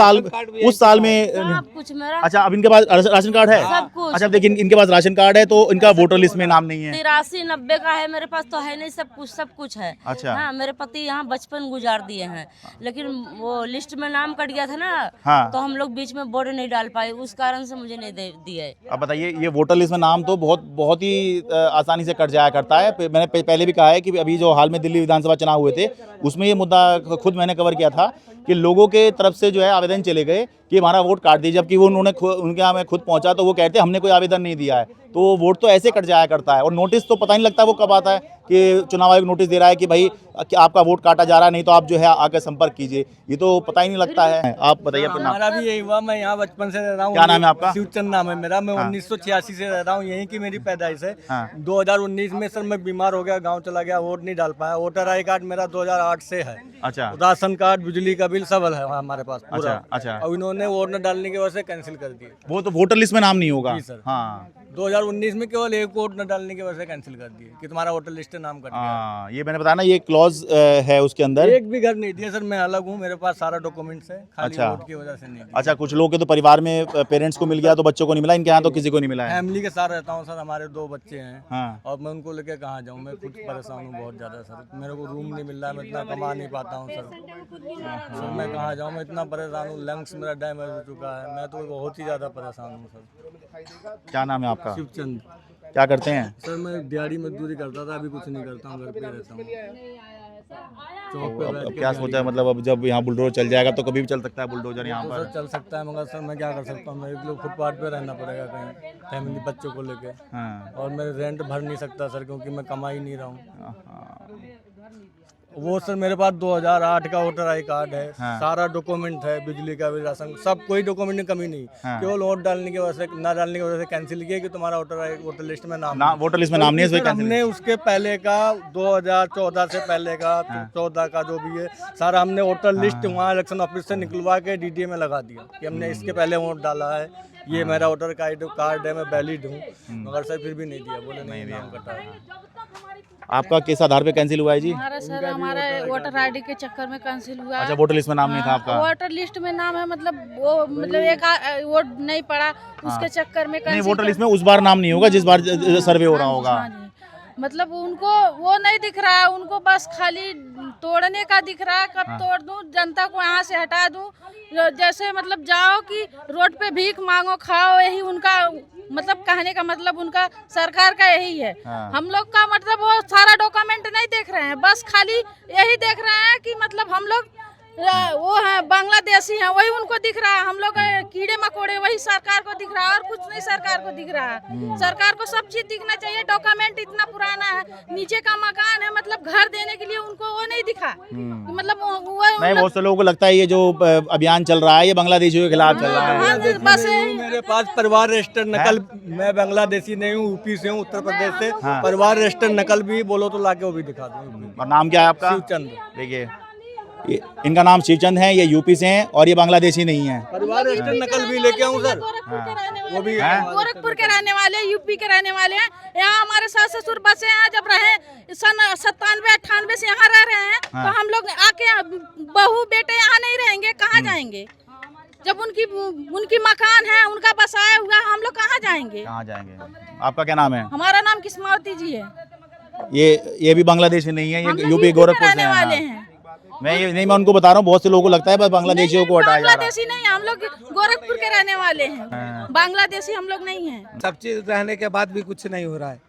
साल में कुछ मेरा। अच्छा, अब इनके पास राशन कार्ड है सब कुछ। अच्छा, देखिए इनके पास राशन कार्ड है तो इनका वोटर लिस्ट में नाम नहीं है। 83-90 का है, मेरे पास तो है नहीं, सब कुछ है। अच्छा। हाँ, मेरे पति यहाँ बचपन गुजार दिए हैं, लेकिन वो लिस्ट में नाम कट गया था ना। तो हम लोग बीच में वोट नहीं डाल पाए, उस कारण से मुझे नहीं दिया है। अब बताइए, ये वोटर लिस्ट में नाम तो बहुत ही आसानी से कट जाया करता है। मैंने पहले भी कहा है कि अभी जो हाल में दिल्ली विधानसभा चुनाव हुए थे उसमें ये मुद्दा खुद मैंने कवर किया था कि लोगों के तरफ से जो है आवेदन चले गए कि हमारा वोट काट दीजिए, जबकि वो उनके यहाँ में खुद पहुंचा तो वो कहते हमने कोई आवेदन नहीं दिया है। तो वोट तो ऐसे कट जाया करता है, और नोटिस तो पता नहीं लगता वो कब आता है कि चुनाव आयोग नोटिस दे रहा है कि भाई आपका वोट काटा जा रहा है, नहीं तो आप जो है आकर संपर्क कीजिए, ये तो पता ही नहीं लगता है। आप बताइए अपना नाम। हमारा भी यही हुआ, मैं यहाँ बचपन से रह रहा हूँ। क्या नाम है आपका? शिवचंद नाम है मेरा। मैं 1986 से रह रहा हूँ, यहीं की मेरी पैदाइश है। 2019 में सर मैं बीमार हो गया, गाँव चला गया, वोट नहीं डाल पाया। वोटर आई कार्ड मेरा 2008 से है। अच्छा। राशन कार्ड, बिजली का बिल सब है हमारे पास पूरा। अच्छा। और इन्होंने वोट न डालने की वजह से कैंसिल कर दिए। वो तो वोटर लिस्ट में नाम नहीं होगा। जी सर। हाँ, 2019 में केवल एक वोट न डालने की वजह से कैंसिल कर दिए कि तुम्हारा वोटर लिस्ट नाम कट गया। ये मैंने बताया ना, ये क्लॉज है उसके अंदर। एक भी घर नहीं दिया सर, मैं अलग हूँ, मेरे पास सारा डॉक्यूमेंट्स है, खाली वोट की वजह से नहीं दिया। अच्छा, कुछ लोगों के तो परिवार में पेरेंट्स को मिल गया तो बच्चों को नहीं मिला, इनके यहाँ तो किसी को नहीं मिला है। फैमिली के साथ रहता हूँ सर, हमारे 2 बच्चे हैं। और मैं उनको लेके कहाँ जाऊँ, मैं खुद परेशान हूँ बहुत ज़्यादा सर। मेरे को रूम नहीं मिल रहा है, मैं इतना कमा नहीं पाता हूँ सर। मैं कहाँ जाऊँ, मैं इतना परेशान हूँ, लंग्स मेरा डैमेज हो चुका है, मैं तो बहुत ही ज़्यादा परेशान हूँ सर। क्या नाम है आपका? शिवचंद। क्या करते हैं सर? मैं दिहाड़ी मजदूरी करता था, अभी कुछ नहीं करता हूँ, घर पे रहता हूँ। अब क्या सोचा है, मतलब अब जब यहाँ बुलडोजर चल जाएगा तो कभी भी चल सकता है बुलडोजर यहाँ पर? सर चल सकता है, मगर सर मैं क्या कर सकता हूँ, मेरे लोग फुटपाथ पे रहना पड़ेगा कहीं, फैमिली बच्चों को लेके। और मैं रेंट भर नहीं सकता सर, क्योंकि मैं कमा ही नहीं रहा हूँ। वो सर मेरे पास 2008 का वोटर आई कार्ड है। सारा डॉक्यूमेंट है, बिजली का भी, राशन, सब कोई डॉक्यूमेंट में कमी नहीं। केवल वोट डालने की वजह से, ना डालने की वजह से कैंसिल किया कि तुम्हारा वोटर लिस्ट में नाम वोटर लिस्ट में नाम नहीं है। हमने उसके पहले का 2014 से पहले का 14 का जो भी है सारा हमने वोटर लिस्ट वहाँ इलेक्शन ऑफिस से निकलवा के DDA में लगा दिया कि हमने इसके पहले वोट डाला है, ये मेरा वोटर कार्ड है, मैं वैलिड हूँ। मगर सर फिर भी नहीं दिया, बोले नहीं नाम कटा है। आपका किस आधार पे कैंसिल हुआ है जी? हमारा सर हमारा वोटर आईडी के चक्कर में कैंसिल हुआ। अच्छा, वोटर लिस्ट में नाम नहीं था आपका? वोटर लिस्ट में नाम है, मतलब वो मतलब एक वोट नहीं पड़ा, उसके चक्कर में नहीं, वोटर लिस्ट में उस बार नाम नहीं होगा जिस बार सर्वे हो रहा होगा। मतलब उनको वो नहीं दिख रहा है, उनको बस खाली तोड़ने का दिख रहा है। कब तोड़ दूं, जनता को यहाँ से हटा दूं, जैसे मतलब जाओ कि रोड पे भीख मांगो खाओ, यही उनका मतलब कहने का मतलब उनका सरकार का यही है। हम लोग का मतलब वो सारा डॉक्यूमेंट नहीं देख रहे हैं, बस खाली यही देख रहे हैं कि मतलब हम लोग वो है बांग्लादेशी हैं, वही उनको दिख रहा है। हम लोग कीड़े मकोड़े वही सरकार को दिख रहा है, और कुछ नहीं सरकार को दिख रहा है। सरकार को सब चीज दिखना चाहिए। डॉक्यूमेंट इतना पुराना है, नीचे का मकान है, मतलब घर देने के लिए उनको वो नहीं दिखा। मतलब नहीं, बहुत से लोगों को लगता है ये जो अभियान चल रहा है ये बांग्लादेशियों के खिलाफ चल रहा है। बस मेरे पास परिवार रजिस्टर नकल, मैं बांग्लादेशी नहीं हूँ, यूपी से हूँ, उत्तर प्रदेश से। परिवार रजिस्टर नकल भी बोलो तो लाके वो भी दिखा दूँ। और नाम क्या है आपका? शिवचंद। देखिए, इनका नाम शिवचंद है, ये यूपी से हैं और ये बांग्लादेशी नहीं है। परिवार रजिस्टर नकल भी लेके आऊँ सर? वो भी गोरखपुर के रहने वाले, यूपी के रहने वाले हैं। यहाँ हमारे सास ससुर बसे हैं, जब रहे सन 97-98 से यहाँ रह रहे हैं। तो हम लोग आके बहू बेटे यहाँ नहीं रहेंगे, कहाँ जाएंगे? जब उनकी मकान है, उनका बसाया हुआ, हम लोग कहाँ जाएंगे? आपका क्या नाम है? हमारा नाम किस्मावती जी है। ये भी बांग्लादेशी नहीं है, ये यूपी गोरखपुर से वाले हैं। मैं उनको बता रहा हूँ, बहुत से लोगों को लगता है बस बांग्लादेशियों को हटाया जा रहा है। बांग्लादेशी नहीं, हम लोग गोरखपुर के रहने वाले हैं, बांग्लादेशी हम लोग नहीं हैं। सब चीज रहने के बाद भी कुछ नहीं हो रहा है।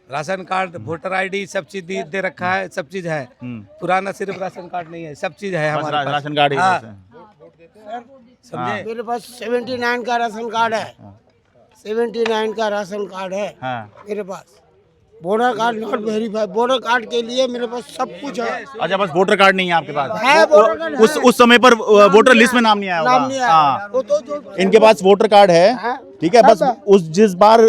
राशन कार्ड, वोटर आईडी, सब चीज दे रखा है, सब चीज है। पुराना सिर्फ राशन कार्ड नहीं है, सब चीज है हमारे पास। राशन कार्ड समझे? मेरे पास 79 का राशन कार्ड है, 79 का राशन कार्ड है मेरे पास। Voter card not verified, voter card के लिए मेरे पास सब कुछ है। अच्छा, बस वोटर कार्ड नहीं है आपके पास? है, वोटर कार्ड है। उस समय पर वोटर लिस्ट में नाम नहीं आया होगा। नाम नहीं आया। वो तो जो इनके पास वोटर कार्ड है, ठीक है, बस उस जिस बार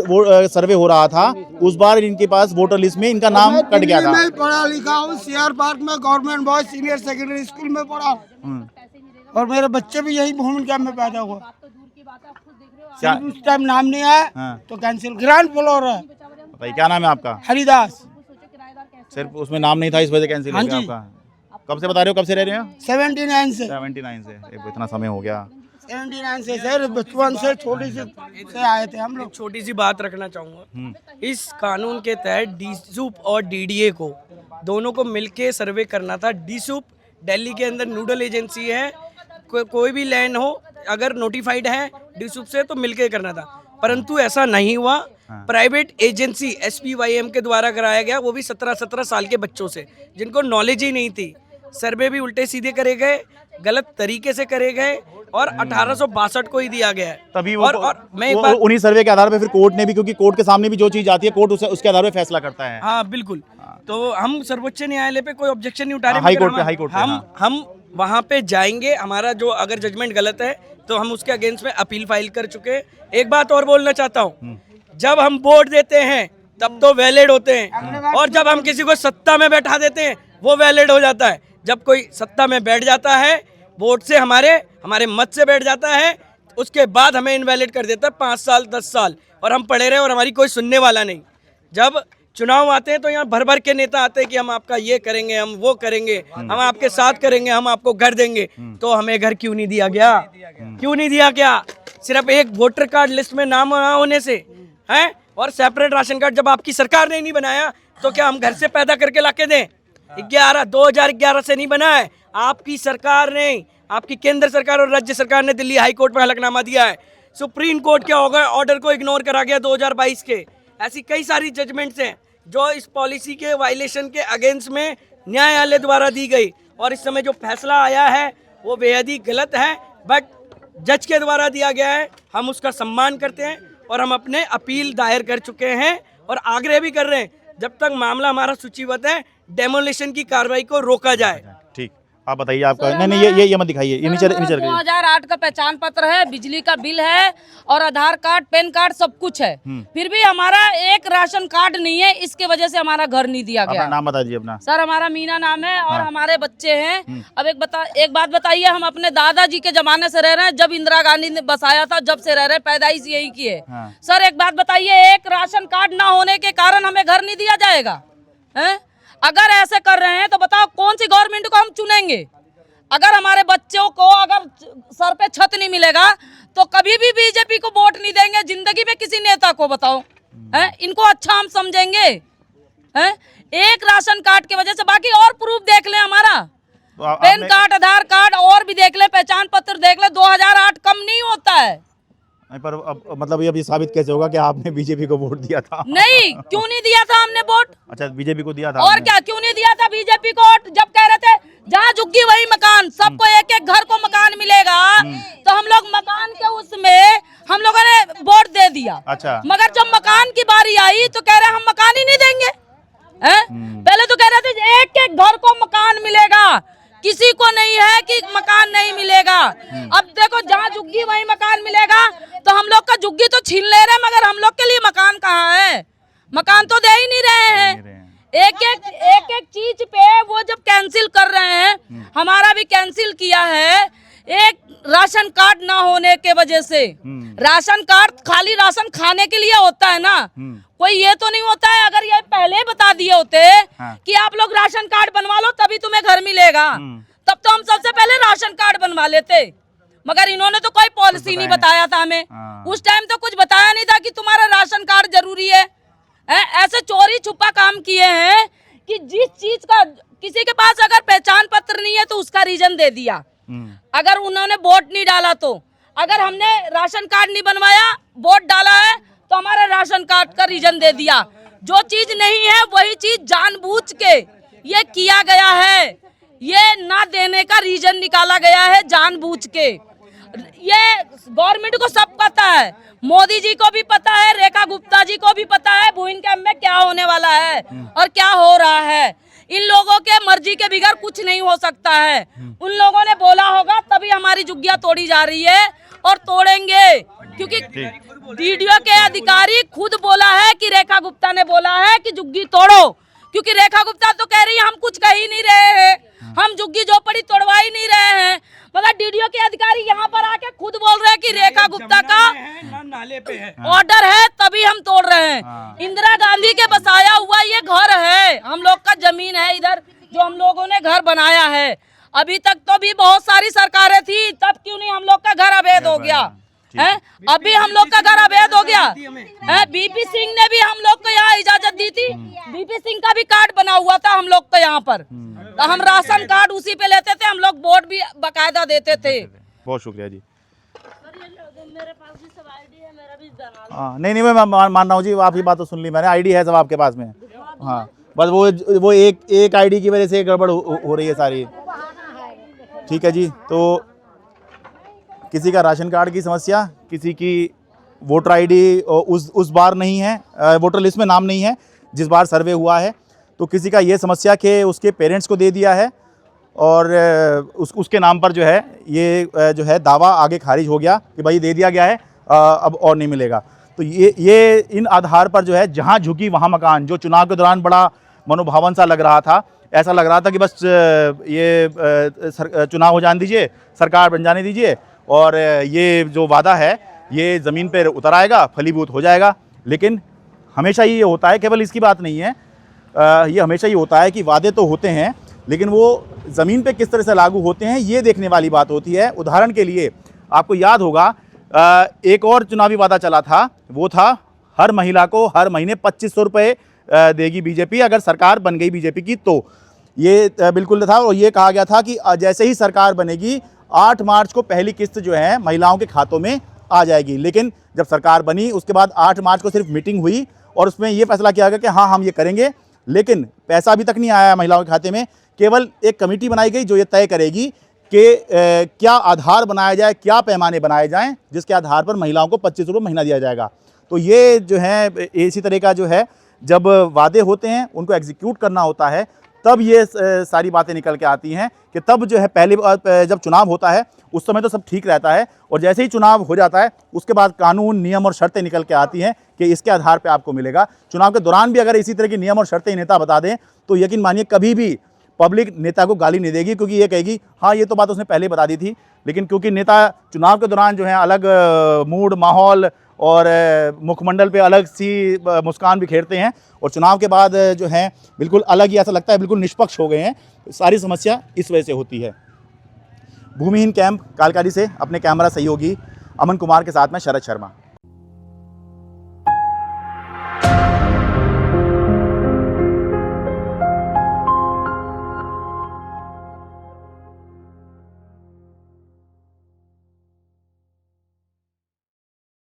सर्वे हो रहा था उस बार इनके पास वोटर लिस्ट में इनका नाम कट गया था। मैं पढ़ा लिखा हूँ, सीआर पार्क में government boys senior secondary school में पढ़ा, और मेरे बच्चे भी यही भूमि कैंप में पैदा हुआ। उस टाइम नाम नहीं आया तो कैंसिल। ग्रांड फ्लोर है। बताइए, क्या नाम है आपका? हरिदास। सिर्फ उसमें नाम नहीं था, इस वजह से कैंसिल हो गया आपका। कब से बता रहे हो, कब से रह रहे हैं? 79 से। 79 से, इतना समय हो गया। 79 से सर, बचपन से छोटी से आए थे हम लोग। छोटी सी बात रखना चाहूँगा, इस कानून के तहत डीसूप और डीडीए को दोनों को मिलके सर्वे करना था। डीसूप दिल्ली के अंदर नोडल एजेंसी है, कोई भी लैंड हो अगर नोटिफाइड है डीसूप से तो मिलके करना था, परंतु ऐसा नहीं हुआ। प्राइवेट एजेंसी SPYM के द्वारा कराया गया, वो भी 17 साल के बच्चों से, जिनको नॉलेज ही नहीं थी। सर्वे भी उल्टे सीधे करे गए, गलत तरीके से करे गए, और 1862 को ही दिया गया है। तभी और मैं एक बात, उन्हीं सर्वे के आधार पे फिर कोर्ट ने भी, क्योंकि कोर्ट के सामने भी जो चीज आती है कोर्ट उसके आधार पे फैसला करता है। हाँ बिल्कुल। तो हम सर्वोच्च न्यायालय पे कोई ऑब्जेक्शन नहीं उठा रहे, हाईकोर्ट पे हम वहाँ पे जाएंगे। हमारा जो अगर जजमेंट गलत है तो हम उसके अगेंस्ट में अपील फाइल कर चुके। एक बात और बोलना चाहता हूँ, जब हम वोट देते हैं तब तो वैलिड होते हैं, और जब हम किसी को सत्ता में बैठा देते हैं वो वैलिड हो जाता है। जब कोई सत्ता में बैठ जाता है, वोट से हमारे मत से बैठ जाता है, उसके बाद हमें इनवैलिड कर देता है 5 साल 10 साल, और हम पड़े रहे और हमारी कोई सुनने वाला नहीं। जब चुनाव आते हैं तो यहाँ भर भर के नेता आते हैं कि हम आपका ये करेंगे, हम वो करेंगे, हम आपके साथ करेंगे, हम आपको घर देंगे। तो हमें घर क्यों नहीं दिया गया? क्यों नहीं दिया गया? सिर्फ एक वोटर कार्ड लिस्ट में नाम ना होने से है, और सेपरेट राशन कार्ड जब आपकी सरकार ने नहीं बनाया तो क्या हम घर से पैदा करके लाके दें? 2011 से नहीं बना है, आपकी सरकार ने, आपकी केंद्र सरकार और राज्य सरकार ने दिल्ली हाई कोर्ट में हलफनामा दिया है। सुप्रीम कोर्ट के ऑर्डर को इग्नोर करा गया 2022 के। ऐसी कई सारी जजमेंट्स हैं जो इस पॉलिसी के वायलेशन के अगेंस्ट में न्यायालय द्वारा दी गई, और इस समय जो फैसला आया है वो बेहद ही गलत है, बट जज के द्वारा दिया गया है, हम उसका सम्मान करते हैं, और हम अपने अपील दायर कर चुके हैं और आग्रह भी कर रहे हैं जब तक मामला हमारा सूचीबद्ध है डेमोलिशन की कार्रवाई को रोका जाए। ठीक, आप बताइए आपका। नहीं ये मत दिखाइए, ये नीचे 2008 का पहचान पत्र है, बिजली का बिल है, और आधार कार्ड, पैन कार्ड सब कुछ है, फिर भी हमारा एक राशन कार्ड नहीं है। इसके वजह से हमारा घर नहीं दिया गया। नाम बता दीजिए अपना। सर हमारा मीना नाम है, और हमारे बच्चे हैं। अब एक बात बताइए, हम अपने दादाजी के जमाने से रह रहे हैं, जब इंदिरा गांधी ने बसाया था जब से रह रहे हैं, पैदाइश यही की है। सर एक बात बताइए, एक राशन कार्ड ना होने के कारण हमें घर नहीं दिया जाएगा? अगर ऐसे कर रहे हैं तो बताओ कौन सी गवर्नमेंट को हम चुनेंगे? अगर हमारे बच्चों को अगर सर पे छत नहीं मिलेगा तो कभी भी बीजेपी को वोट नहीं देंगे जिंदगी में किसी नेता को। बताओ है इनको अच्छा हम समझेंगे? है एक राशन कार्ड की वजह से, बाकी और प्रूफ देख ले हमारा, पैन कार्ड, आधार कार्ड और भी देख ले, पहचान पत्र देख ले, 2008 कम नहीं होता है। पर अब मतलब ये साबित कैसे होगा कि आपने बीजेपी को वोट दिया था? नहीं, क्यों नहीं दिया था हमने वोट? अच्छा, बीजेपी को दिया था और आपने? क्या, क्यों नहीं दिया था बीजेपी को वोट? जब कह रहे थे जहाँ झुग्गी वही मकान, सबको एक एक घर को मकान मिलेगा, तो हम लोग मकान के उसमें हम लोगों ने वोट दे दिया। अच्छा। मगर जब मकान की बारी आई तो कह रहे हम मकान ही नहीं देंगे। पहले तो कह रहे थे एक एक घर को मकान मिलेगा, किसी को नहीं है कि मकान नहीं मिलेगा। अब देखो जहाँ झुग्गी वही मकान मिलेगा, तो हम लोग का झुग्गी तो छीन ले रहे हैं, मगर हम लोग के लिए मकान कहाँ है? मकान तो दे ही नहीं रहे हैं। एक एक चीज पे वो जब कैंसिल कर रहे हैं, हमारा भी कैंसिल किया है एक राशन कार्ड ना होने के वजह से। राशन कार्ड खाली राशन खाने के लिए होता है ना, कोई ये तो नहीं होता है। अगर ये पहले बता दिए होते कि आप लोग राशन कार्ड बनवा लो तभी तुम्हें घर मिलेगा, तब तो हम सबसे पहले राशन कार्ड बनवा लेते। मगर इन्होंने तो कोई पॉलिसी नहीं बताया था हमें। उस टाइम तो कुछ बताया नहीं था कि तुम्हारा राशन कार्ड जरूरी है। ऐसे चोरी छुपा काम किए हैं कि जिस चीज का किसी के पास अगर पहचान पत्र नहीं है तो उसका रीजन दे दिया। अगर उन्होंने वोट नहीं डाला तो, अगर हमने राशन कार्ड नहीं बनवाया, वोट डाला है तो हमारे राशन कार्ड का रीजन दे दिया। जो चीज नहीं है वही चीज जानबूझ के ये किया गया है, ये ना देने का रीजन निकाला गया है जानबूझ के। ये गवर्नमेंट को सब पता है, मोदी जी को भी पता है, रेखा गुप्ता जी को भी पता है भूइन कैंप में क्या होने वाला है और क्या हो रहा है। इन लोगों के मर्जी के बिगैर कुछ नहीं हो सकता है। उन लोगों ने बोला होगा तभी हमारी झुग्गियां तोड़ी जा रही है और तोड़ेंगे, क्योंकि डीडीओ के अधिकारी खुद बोला है कि रेखा गुप्ता ने बोला है कि झुग्गी तोड़ो, क्योंकि रेखा गुप्ता तो कह रही है हम कुछ कह ही नहीं रहे हैं, हम झुग्गी झोपड़ी तोड़वा ही नहीं रहे हैं। मगर डीडीओ के अधिकारी यहाँ पर आके खुद बोल रहे हैं कि रेखा गुप्ता का नाले पे है ऑर्डर है तभी हम तोड़ रहे हैं। इंदिरा गांधी के बसाया हुआ ये घर है, हम लोग का जमीन है इधर जो हम लोगों ने घर बनाया है। अभी तक तो भी बहुत सारी सरकारें थी, तब क्यों नहीं हम लोग का घर अवैध हो गया है? अभी हम लोग का घर अवैध हो गया है। बीपी सिंह ने भी हम लोग को यहाँ इजाजत दी थी, बीपी सिंह का भी कार्ड बना हुआ था हम लोग को यहाँ पर, तो हम राशन कार्ड उसी पे लेते थे, हम लोग वोट भी बकायदा देते थे। बहुत शुक्रिया जी। मेरे पास भी सब आईडी है, मेरा भी नहीं मैं मान रहा हूँ जी, आपकी बात तो सुन ली मैंने, आईडी है सब आपके पास में। हाँ, बस वो एक आईडी की वजह से गड़बड़ हो रही है सारी। ठीक है जी, तो किसी का राशन कार्ड की समस्या, किसी की वोटर आईडी उस बार नहीं है, वोटर लिस्ट में नाम नहीं है जिस बार सर्वे हुआ है, तो किसी का ये समस्या कि उसके पेरेंट्स को दे दिया है और उसके नाम पर जो है ये जो है दावा आगे खारिज हो गया कि भाई दे दिया गया है, अब और नहीं मिलेगा। तो ये इन आधार पर जो है जहाँ झुकी वहाँ मकान, जो चुनाव के दौरान बड़ा मनोभावन सा लग रहा था, ऐसा लग रहा था कि बस ये चुनाव हो जाने दीजिए, सरकार बन जाने दीजिए और ये जो वादा है ये ज़मीन पर उतर आएगा, फलीभूत हो जाएगा। लेकिन हमेशा ये होता है, केवल इसकी बात नहीं है, ये हमेशा ये होता है कि वादे तो होते हैं लेकिन वो ज़मीन पे किस तरह से लागू होते हैं ये देखने वाली बात होती है। उदाहरण के लिए आपको याद होगा एक और चुनावी वादा चला था, वो था हर महिला को हर महीने 2500 रुपये देगी बीजेपी अगर सरकार बन गई बीजेपी की। तो ये बिल्कुल था और ये कहा गया था कि जैसे ही सरकार बनेगी 8 मार्च को पहली किस्त जो है महिलाओं के खातों में आ जाएगी। लेकिन जब सरकार बनी उसके बाद 8 मार्च को सिर्फ मीटिंग हुई और उसमें ये फैसला किया गया कि हाँ हम ये करेंगे, लेकिन पैसा अभी तक नहीं आया महिलाओं के खाते में। केवल एक कमेटी बनाई गई जो ये तय करेगी कि क्या आधार बनाया जाए, क्या पैमाने बनाए जाएं जिसके आधार पर महिलाओं को 25 रुपये महीना दिया जाएगा। तो ये जो है इसी तरह का जो है जब वादे होते हैं उनको एग्जीक्यूट करना होता है, तब ये सारी बातें निकल के आती हैं कि तब जो है पहली बार जब चुनाव होता है उस समय तो सब ठीक रहता है और जैसे ही चुनाव हो जाता है उसके बाद कानून नियम और शर्तें निकल के आती हैं कि इसके आधार पे आपको मिलेगा। चुनाव के दौरान भी अगर इसी तरह की नियम और शर्तें नेता बता दें तो यकीन मानिए कभी भी पब्लिक नेता को गाली नहीं देगी, क्योंकि ये कहेगी हाँ ये तो बात उसने पहले बता दी थी। लेकिन क्योंकि नेता चुनाव के दौरान जो है अलग मूड माहौल और मुखमंडल पे अलग सी मुस्कान बिखेरते हैं, और चुनाव के बाद जो है बिल्कुल अलग ही, ऐसा लगता है बिल्कुल निष्पक्ष हो गए हैं। सारी समस्या इस वजह से होती है। भूमिहीन कैंप कालकाजी से अपने कैमरा सहयोगी अमन कुमार के साथ में शरद शर्मा।